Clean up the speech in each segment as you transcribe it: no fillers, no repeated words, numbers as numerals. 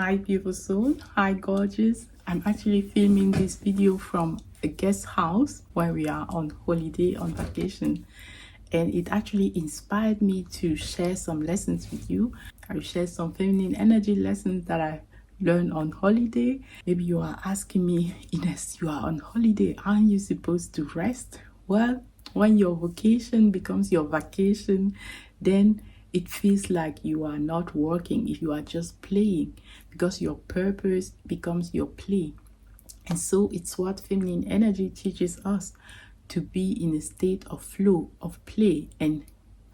Hi beautiful soul, hi gorgeous. I'm actually filming this video from a guest house where we are on holiday, on vacation, and it actually inspired me to share some lessons with you. I will share some feminine energy lessons that I learned on holiday. Maybe you are asking me, Ines, you are on holiday, aren't you supposed to rest? Well, when your vocation becomes your vacation, then it feels like you are not working if you are just playing, because your purpose becomes your play. And so it's what feminine energy teaches us, to be in a state of flow, of play, and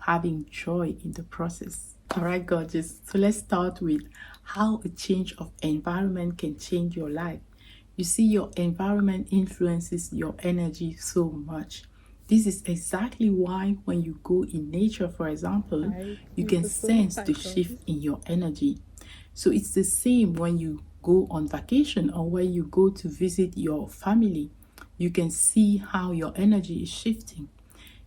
having joy in the process. All right, gorgeous. So let's start with how a change of environment can change your life. You see, your environment influences your energy so much. This is exactly why when you go in nature, for example, you can sense the shift in your energy. So it's the same when you go on vacation or when you go to visit your family. You can see how your energy is shifting.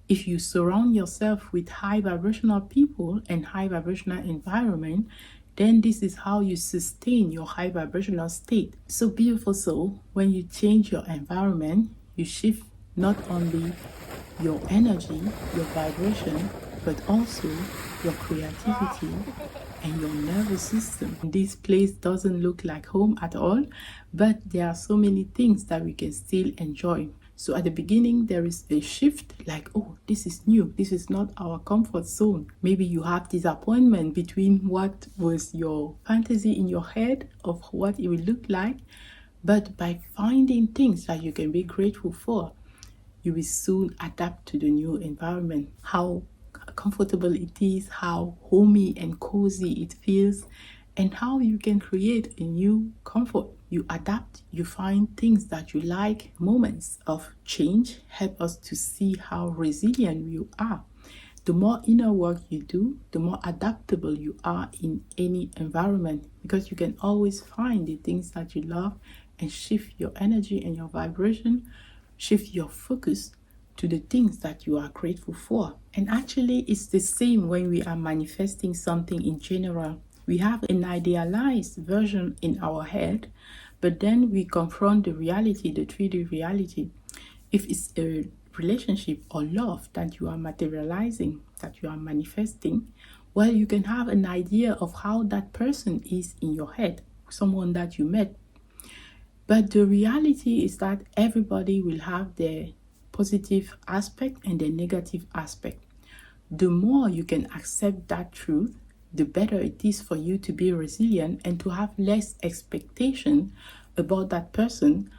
If you surround yourself with high vibrational people and high vibrational environment, then this is how you sustain your high vibrational state. So beautiful soul, when you change your environment, you shift not only your energy, your vibration, but also your creativity and your nervous system. This place doesn't look like home at all, but there are so many things that we can still enjoy. So at the beginning, there is a shift, like, oh, this is new. This is not our comfort zone. Maybe you have disappointment between what was your fantasy in your head of what it will look like. But by finding things that you can be grateful for, you will soon adapt to the new environment. How comfortable it is, how homey and cozy it feels, and how you can create a new comfort. You adapt, you find things that you like. Moments of change help us to see how resilient you are. The more inner work you do, the more adaptable you are in any environment, because you can always find the things that you love and shift your energy and your vibration, shift your focus to the things that you are grateful for. And actually, it's the same when we are manifesting something in general. We have an idealized version in our head, but then we confront the reality, the 3D reality. If it's a relationship or love that you are materializing, that you are manifesting, well, you can have an idea of how that person is in your head, someone that you met. But the reality is that everybody will have their positive aspect and their negative aspect. The more you can accept that truth, the better it is for you to be resilient and to have less expectation about that person.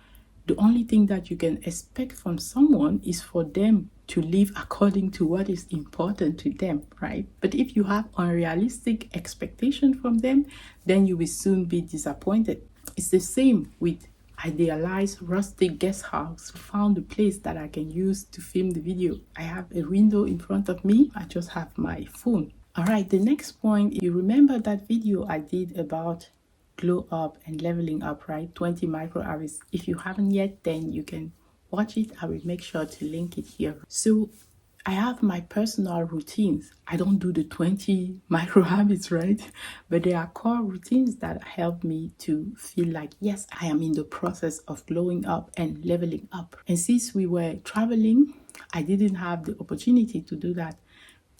The only thing that you can expect from someone is for them to live according to what is important to them, right? But if you have unrealistic expectation from them, then you will soon be disappointed. It's the same with idealized rustic guest house. Found a place that I can use to film the video. I have a window in front of me. I just have my phone. All right, the next point, you remember that video I did about glow up and leveling up, right? 20 micro habits. If you haven't yet, then you can watch it. I will make sure to link it here. So I have my personal routines. I don't do the 20 micro habits, right? But there are core routines that help me to feel like, yes, I am in the process of glowing up and leveling up. And since we were traveling, I didn't have the opportunity to do that.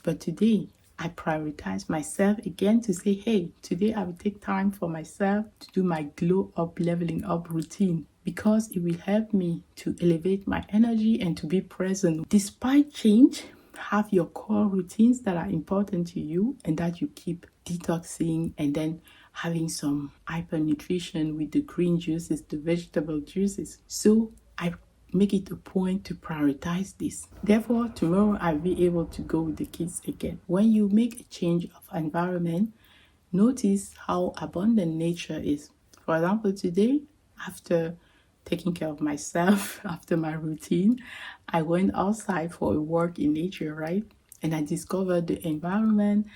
But today, I prioritize myself again to say, hey, today I will take time for myself to do my glow up, leveling up routine, because it will help me to elevate my energy and to be present. Despite change, have your core routines that are important to you and that you keep detoxing, and then having some hyper nutrition with the green juices, the vegetable juices. So I make it a point to prioritize this. Therefore, tomorrow I'll be able to go with the kids again. When you make a change of environment, notice how abundant nature is. For example, today, after taking care of myself, after my routine, I went outside for a walk in nature, right? And I discovered the environment.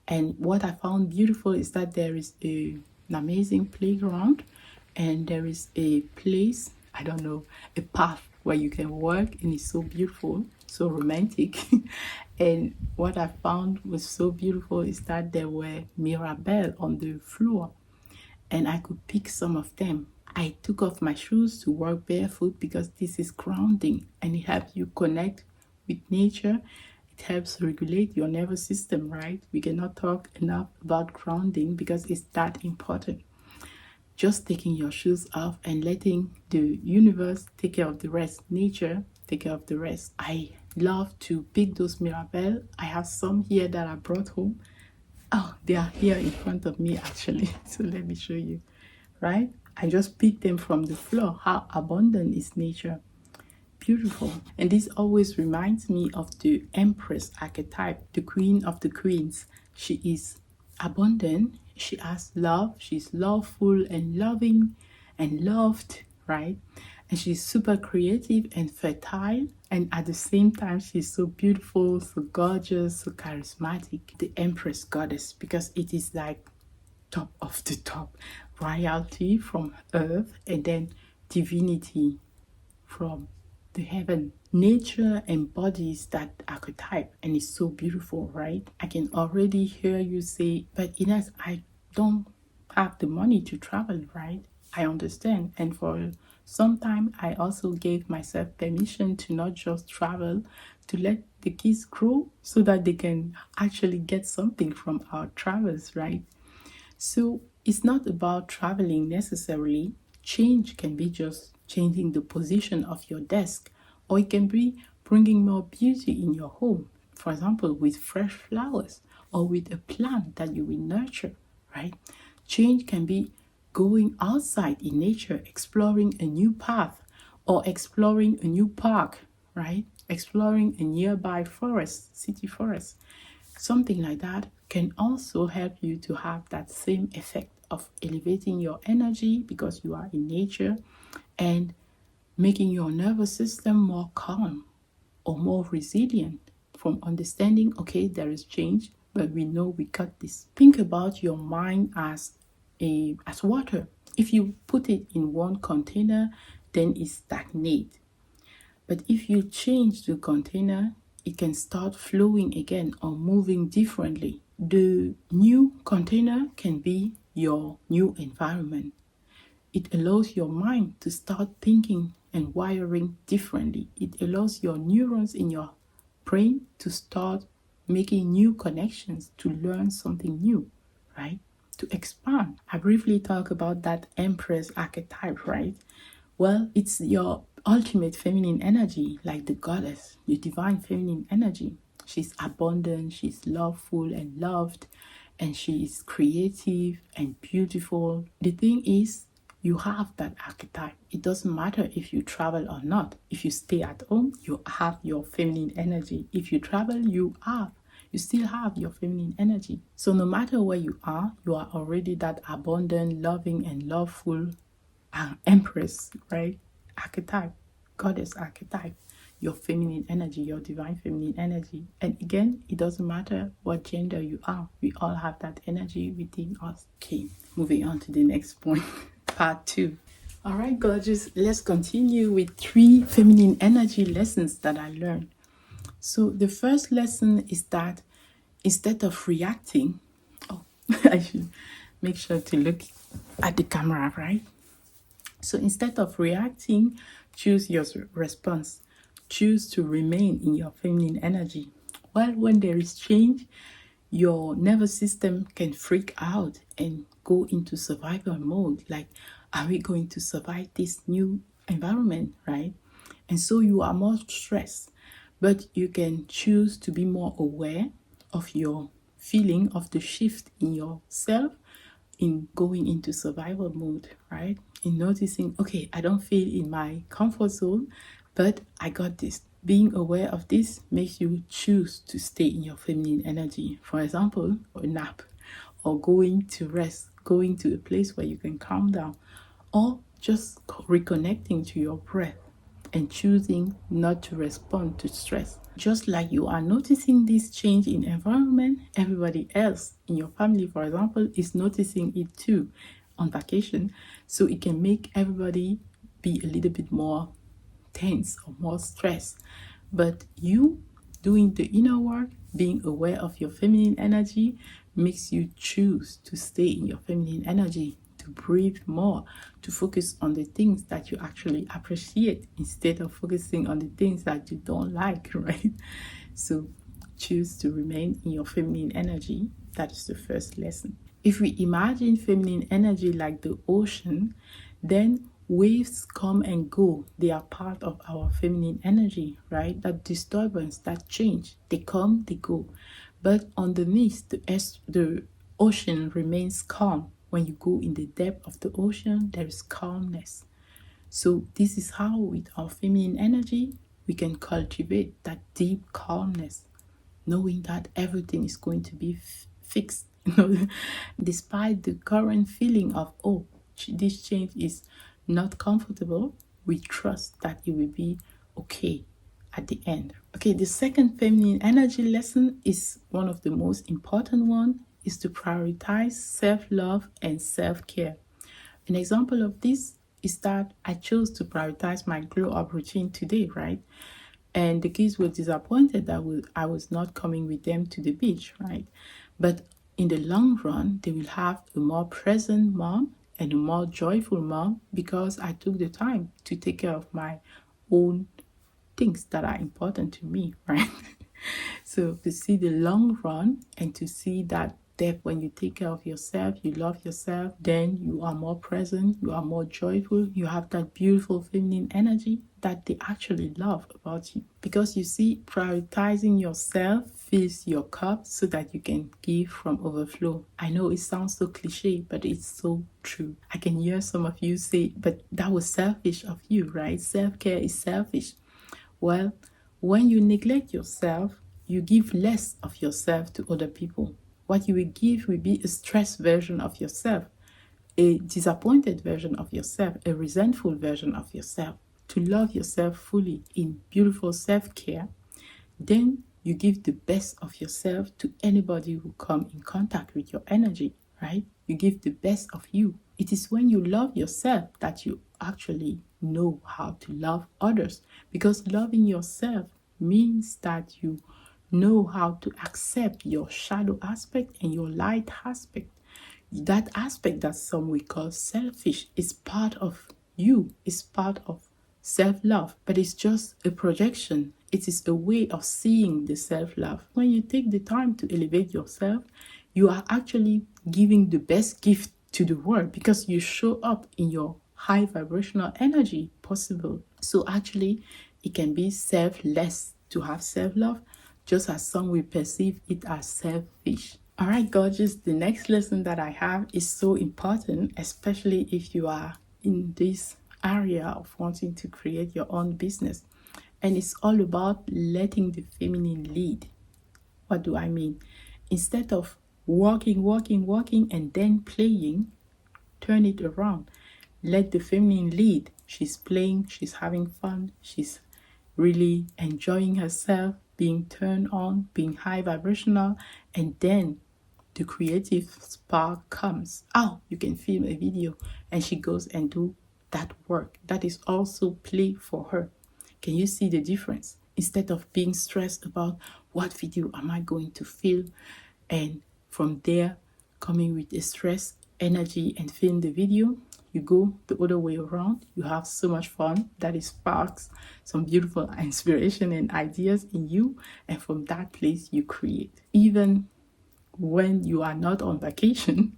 And what I found beautiful is that there is an amazing playground, and there is a place, I don't know, a path where you can walk, and it's so beautiful, so romantic. And what I found was so beautiful is that there were mirabelle on the floor, and I could pick some of them. I took off my shoes to walk barefoot because this is grounding and it helps you connect with nature. It helps regulate your nervous system, right? We cannot talk enough about grounding because it's that important. Just taking your shoes off and letting the universe take care of the rest, nature take care of the rest. I love to pick those Mirabelle. I have some here that I brought home. Oh, they are here in front of me actually. So let me show you, right? I just picked them from the floor. How abundant is nature? Beautiful. And this always reminds me of the Empress archetype, the Queen of the Queens. She is abundant. She has love. She's loveful and loving and loved, right? And she's super creative and fertile. And at the same time, she's so beautiful, so gorgeous, so charismatic. The Empress goddess, because it is like top of the top. Royalty from earth and then divinity from the heaven. Nature embodies that archetype and it's so beautiful, right? I can already hear you say, but Ines, I don't have the money to travel, right? I understand. And for some time, I also gave myself permission to not just travel, to let the kids grow so that they can actually get something from our travels, right? So it's not about traveling necessarily. Change can be just changing the position of your desk, or it can be bringing more beauty in your home. For example, with fresh flowers or with a plant that you will nurture, right? Change can be going outside in nature, exploring a new path or exploring a new park, right? Exploring a nearby forest, city forest. Something like that can also help you to have that same effect of elevating your energy because you are in nature and making your nervous system more calm or more resilient from understanding, okay, there is change, but we know we got this. Think about your mind as water. If you put it in one container, then it stagnates. But if you change the container, it can start flowing again or moving differently. The new container can be your new environment. It allows your mind to start thinking and wiring differently. It allows your neurons in your brain to start making new connections, to learn something new, right? To expand. I briefly talk about that Empress archetype, right? Well, it's your ultimate feminine energy, like the goddess, your divine feminine energy. She's abundant, she's loveful and loved, and she is creative and beautiful. The thing is, you have that archetype. It doesn't matter if you travel or not. If you stay at home, you have your feminine energy. If you travel, you still have your feminine energy. So no matter where you are already that abundant, loving, and loveful Empress, right? Archetype, goddess archetype, your feminine energy, your divine feminine energy. And again, it doesn't matter what gender you are, we all have that energy within us. Okay, moving on to the next point, part 2. All right, gorgeous, let's continue with 3 feminine energy lessons that I learned. So the first lesson is that instead of reacting, I should make sure to look at the camera, right? So instead of reacting, choose your response. Choose to remain in your feminine energy. Well, when there is change, your nervous system can freak out and go into survival mode. Like, are we going to survive this new environment, right? And so you are more stressed. But you can choose to be more aware of your feeling of the shift in yourself in going into survival mode, right? In noticing, okay, I don't feel in my comfort zone, but I got this. Being aware of this makes you choose to stay in your feminine energy. For example, a nap, or going to rest, going to a place where you can calm down, or just reconnecting to your breath and choosing not to respond to stress. Just like you are noticing this change in environment, everybody else in your family, for example, is noticing it too on vacation. So it can make everybody be a little bit more tense or more stressed. But you doing the inner work, being aware of your feminine energy, makes you choose to stay in your feminine energy, to to breathe more, to focus on the things that you actually appreciate instead of focusing on the things that you don't like, right? So choose to remain in your feminine energy. That is the first lesson. If we imagine feminine energy like the ocean, then waves come and go. They are part of our feminine energy, right? That disturbance, that change, they come, they go. But underneath, the ocean remains calm. When you go in the depth of the ocean, there is calmness. So this is how, with our feminine energy, we can cultivate that deep calmness, knowing that everything is going to be fixed. Despite the current feeling of, oh, this change is not comfortable, we trust that it will be okay at the end. Okay, the second feminine energy lesson is one of the most important one, is to prioritize self-love and self-care. An example of this is that I chose to prioritize my glow up routine today, right? And the kids were disappointed that I was not coming with them to the beach, right? But in the long run, they will have a more present mom and a more joyful mom because I took the time to take care of my own things that are important to me, right? So to see the long run and to see that depth, when you take care of yourself, you love yourself, then you are more present, you are more joyful, you have that beautiful feminine energy that they actually love about you. Because you see, prioritizing yourself fills your cup so that you can give from overflow. I know it sounds so cliche, but it's so true. I can hear some of you say, but that was selfish of you, right? Self-care is selfish. Well, when you neglect yourself, you give less of yourself to other people. What you will give will be a stressed version of yourself, a disappointed version of yourself, a resentful version of yourself. To love yourself fully in beautiful self-care, then you give the best of yourself to anybody who come in contact with your energy, right? You give the best of you. It is when you love yourself that you actually know how to love others, because loving yourself means that you know how to accept your shadow aspect and your light aspect. That aspect that some we call selfish is part of you, is part of self-love, but it's just a projection. It is a way of seeing the self-love. When you take the time to elevate yourself, you are actually giving the best gift to the world because you show up in your high vibrational energy possible. So actually, it can be selfless to have self-love, just as some will perceive it as selfish. All right, gorgeous. The next lesson that I have is so important, especially if you are in this area of wanting to create your own business. And it's all about letting the feminine lead. What do I mean? Instead of walking, and then playing, turn it around. Let the feminine lead. She's playing, she's having fun, she's really enjoying herself, being turned on, being high vibrational, and then the creative spark comes. Oh, you can film a video and she goes and do that work. That is also play for her. Can you see the difference? Instead of being stressed about what video am I going to film, and from there coming with a stress energy and film the video, you go the other way around. You have so much fun that it sparks some beautiful inspiration and ideas in you, and from that place you create. Even when you are not on vacation,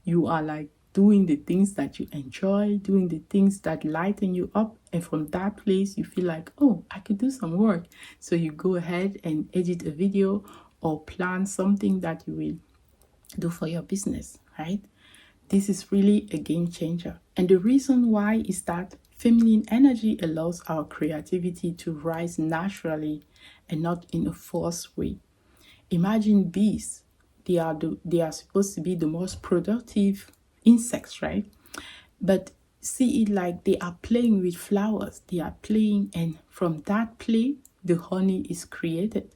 you are like doing the things that you enjoy, doing the things that lighten you up, and from that place you feel like, oh, I could do some work. So you go ahead and edit a video or plan something that you will do for your business, right? This is really a game changer. And the reason why is that feminine energy allows our creativity to rise naturally and not in a forced way. Imagine bees. They are supposed to be the most productive insects, right? But see it like they are playing with flowers. They are playing, and from that play, the honey is created.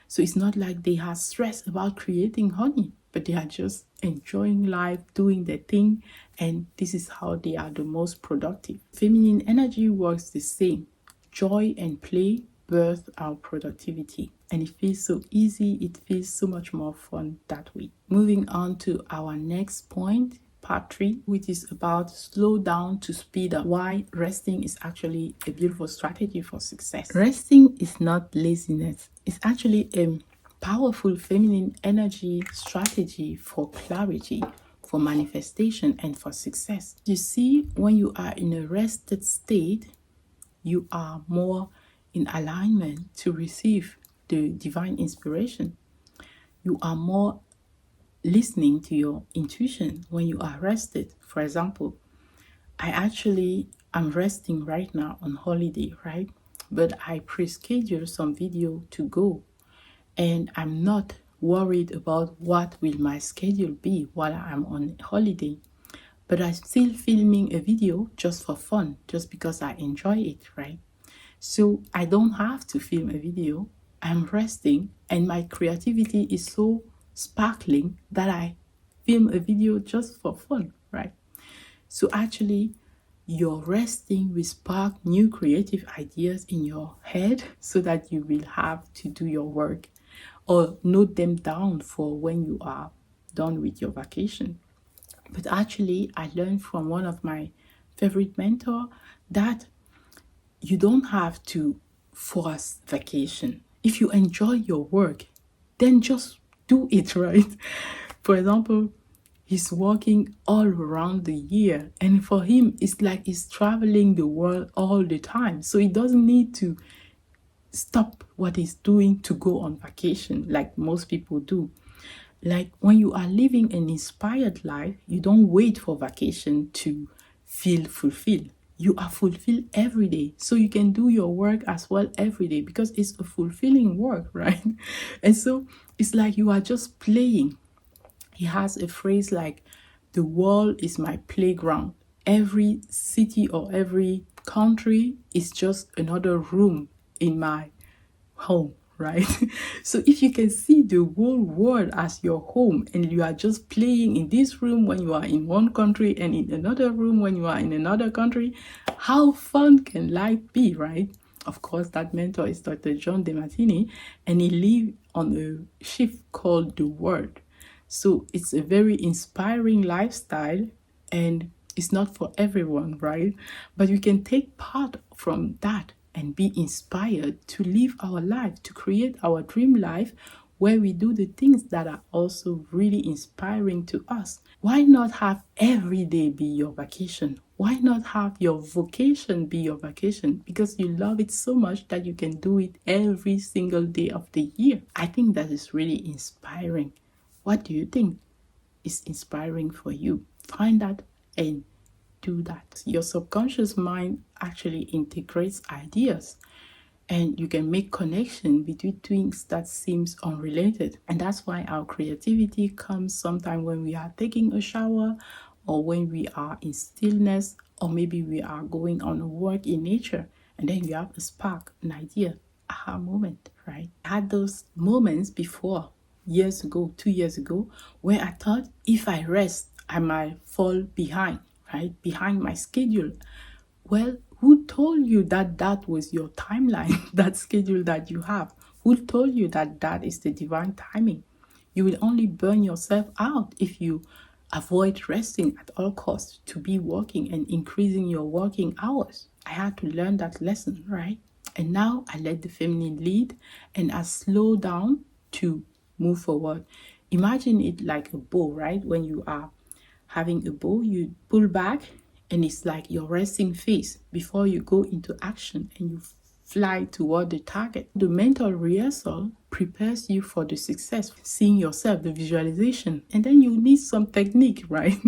So it's not like they are stressed about creating honey, but they are just enjoying life, doing their thing, and this is how they are the most productive. Feminine energy works the same. Joy and play birth our productivity, and it feels so easy. It feels so much more fun that way. Moving on to our next point, part 3, which is about slow down to speed up, why resting is actually a beautiful strategy for success. Resting is not laziness. It's actually a powerful feminine energy strategy for clarity, for manifestation, and for success. You see, when you are in a rested state, you are more in alignment to receive the divine inspiration. You are more listening to your intuition when you are rested. For example, I'm resting right now on holiday, right? But I pre-schedule some video to go, and I'm not worried about what will my schedule be while I'm on holiday. But I'm still filming a video just for fun, just because I enjoy it, right? So I don't have to film a video. I'm resting, and my creativity is so sparkling that I film a video just for fun, right? So actually, your resting will spark new creative ideas in your head so that you will have to do your work or note them down for when you are done with your vacation. But actually, I learned from one of my favorite mentors that you don't have to force vacation. If you enjoy your work, then just do it, right? For example, he's working all around the year, and for him, it's like he's traveling the world all the time. So he doesn't need to stop what he's doing to go on vacation like most people do. Like when you are living an inspired life, you don't wait for vacation to feel fulfilled. You are fulfilled every day. So you can do your work as well every day because it's a fulfilling work, right? And so it's like you are just playing. He has a phrase like, the world is my playground. Every city or every country is just another room in my home, right? So if you can see the whole world as your home, and you are just playing in this room when you are in one country and in another room when you are in another country, how fun can life be, right? Of course, that mentor is Dr. John DeMartini, and he lives on a ship called The Word. So it's a very inspiring lifestyle, and it's not for everyone, right? But you can take part from that and be inspired to live our life, to create our dream life where we do the things that are also really inspiring to us. Why not have every day be your vacation? Why not have your vocation be your vacation? Because you love it so much that you can do it every single day of the year. I think that is really inspiring. What do you think is inspiring for you? Find that and do that. Your subconscious mind actually integrates ideas, and you can make connection between things that seems unrelated. And that's why our creativity comes sometime when we are taking a shower, or when we are in stillness, or maybe we are going on a walk in nature, and then you have a spark, an idea, aha moment, right? I had those moments before, years ago, 2 years ago, where I thought if I rest, I might fall behind, right? Behind my schedule. Well, who told you that that was your timeline, that schedule that you have? Who told you that that is the divine timing? You will only burn yourself out if you avoid resting at all costs to be working and increasing your working hours. I had to learn that lesson, right? And now I let the feminine lead, and I slow down to move forward. Imagine it like a bow, right? When you are having a bow, you pull back, and it's like your resting phase before you go into action and you fly toward the target. The mental rehearsal prepares you for the success, seeing yourself, the visualization, and then you need some technique, right?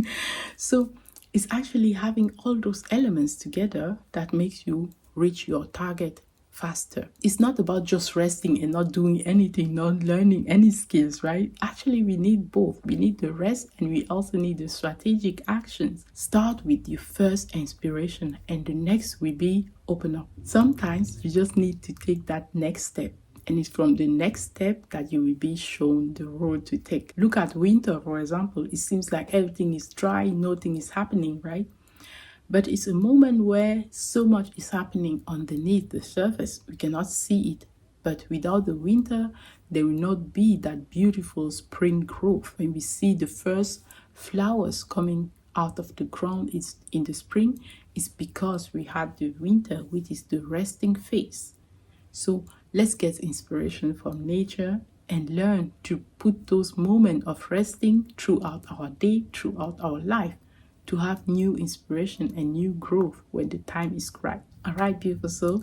So it's actually having all those elements together that makes you reach your target faster. It's not about just resting and not doing anything, not learning any skills, right? Actually, we need both. We need the rest, and we also need the strategic actions. Start with your first inspiration, and the next will be open up. Sometimes you just need to take that next step, and it's from the next step that you will be shown the road to take. Look at winter, for example. It seems like everything is dry, nothing is happening, right? But it's a moment where so much is happening underneath the surface. We cannot see it. But without the winter, there will not be that beautiful spring growth when we see the first flowers coming out of the ground is in the spring is because we had the winter, which is the resting phase. So let's get inspiration from nature and learn to put those moments of resting throughout our day, throughout our life, to have new inspiration and new growth when the time is right. All right, beautiful soul.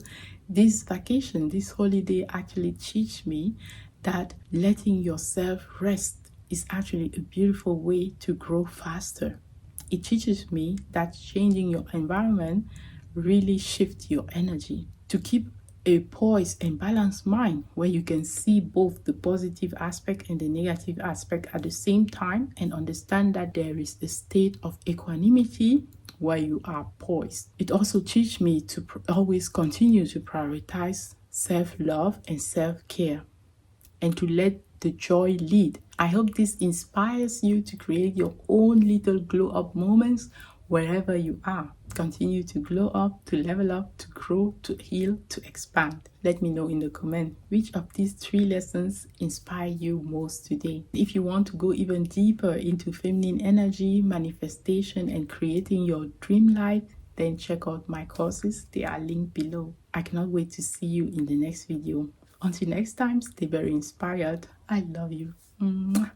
This vacation, this holiday actually teach me that letting yourself rest is actually a beautiful way to grow faster. It teaches me that changing your environment really shifts your energy. To keep a poised and balanced mind where you can see both the positive aspect and the negative aspect at the same time and understand that there is a state of equanimity where you are poised. It also teaches me to always continue to prioritize self-love and self-care and to let the joy lead. I hope this inspires you to create your own little glow up moments wherever you are. Continue to glow up, to level up, to grow, to heal, to expand. Let me know in the comment which of these 3 lessons inspire you most today. If you want to go even deeper into feminine energy, manifestation, and creating your dream life, then check out my courses. They are linked below. I cannot wait to see you in the next video. Until next time, stay very inspired. I love you. Mwah.